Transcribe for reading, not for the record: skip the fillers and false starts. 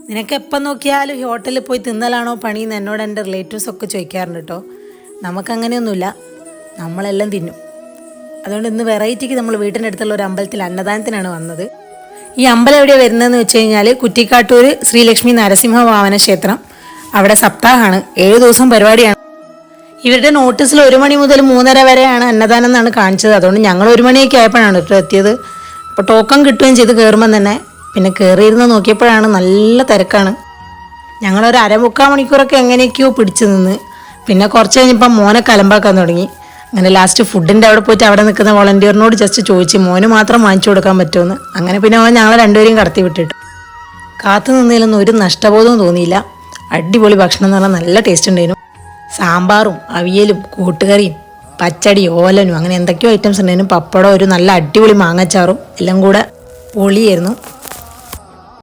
നിനക്ക് എപ്പം നോക്കിയാലും ഹോട്ടലിൽ പോയി തിന്നലാണോ പണിയെന്ന് എന്നോട് എൻ്റെ റിലേറ്റീവ്സൊക്കെ ചോദിക്കാറുണ്ട് കേട്ടോ. നമുക്കങ്ങനെയൊന്നുമില്ല, നമ്മളെല്ലാം തിന്നും. അതുകൊണ്ട് ഇന്ന് വെറൈറ്റിക്ക് നമ്മൾ വീട്ടിനടുത്തുള്ള ഒരു അമ്പലത്തിൽ അന്നദാനത്തിനാണ് വന്നത്. ഈ അമ്പലം എവിടെയാണ് വരുന്നതെന്ന് വെച്ച് കഴിഞ്ഞാൽ കുറ്റിക്കാട്ടൂർ ശ്രീലക്ഷ്മി നരസിംഹ വാമന ക്ഷേത്രം. അവിടെ സപ്താഹമാണ്, 7 ദിവസം പരിപാടിയാണ്. ഇവരുടെ നോട്ടീസിൽ 1 മണി മുതൽ 3:30 വരെയാണ് അന്നദാനം എന്നാണ് കാണിച്ചത്. അതുകൊണ്ട് ഞങ്ങൾ 1 മണിയൊക്കെ ആയപ്പോഴാണ് കേട്ടോ എത്തിയത്. അപ്പോൾ ടോക്കൺ കിട്ടുകയും ചെയ്ത് കയറുമ്പം തന്നെ. പിന്നെ കയറിയിരുന്ന് നോക്കിയപ്പോഴാണ് നല്ല തിരക്കാണ്. ഞങ്ങളൊരു 1/4 മണിക്കൂറൊക്കെ എങ്ങനെയൊക്കെയോ പിടിച്ചു നിന്ന്. പിന്നെ കുറച്ച് കഴിഞ്ഞപ്പോൾ മോനെ കലമ്പാക്കാൻ തുടങ്ങി. അങ്ങനെ ലാസ്റ്റ് ഫുഡിൻ്റെ അവിടെ പോയിട്ട് അവിടെ നിൽക്കുന്ന വോളണ്ടിയറിനോട് ജസ്റ്റ് ചോദിച്ചു മോന് മാത്രം വാങ്ങിച്ചു കൊടുക്കാൻ പറ്റുമെന്ന്. അങ്ങനെ പിന്നെ അവൻ ഞങ്ങൾ രണ്ടുപേരെയും കടത്തി വിട്ടിട്ടു. കാത്തു നിന്നതിലൊന്നും ഒരു നഷ്ടബോധവും തോന്നിയില്ല. അടിപൊളി ഭക്ഷണം എന്ന് പറഞ്ഞാൽ നല്ല ടേസ്റ്റ് ഉണ്ടായിരുന്നു. സാമ്പാറും അവിയലും കൂട്ടുകറിയും പച്ചടി ഓലനും അങ്ങനെ എന്തൊക്കെയോ ഐറ്റംസ് ഉണ്ടായിരുന്നു. പപ്പടം, ഒരു നല്ല അടിപൊളി മാങ്ങച്ചാറും എല്ലാം കൂടെ പൊളിയായിരുന്നു.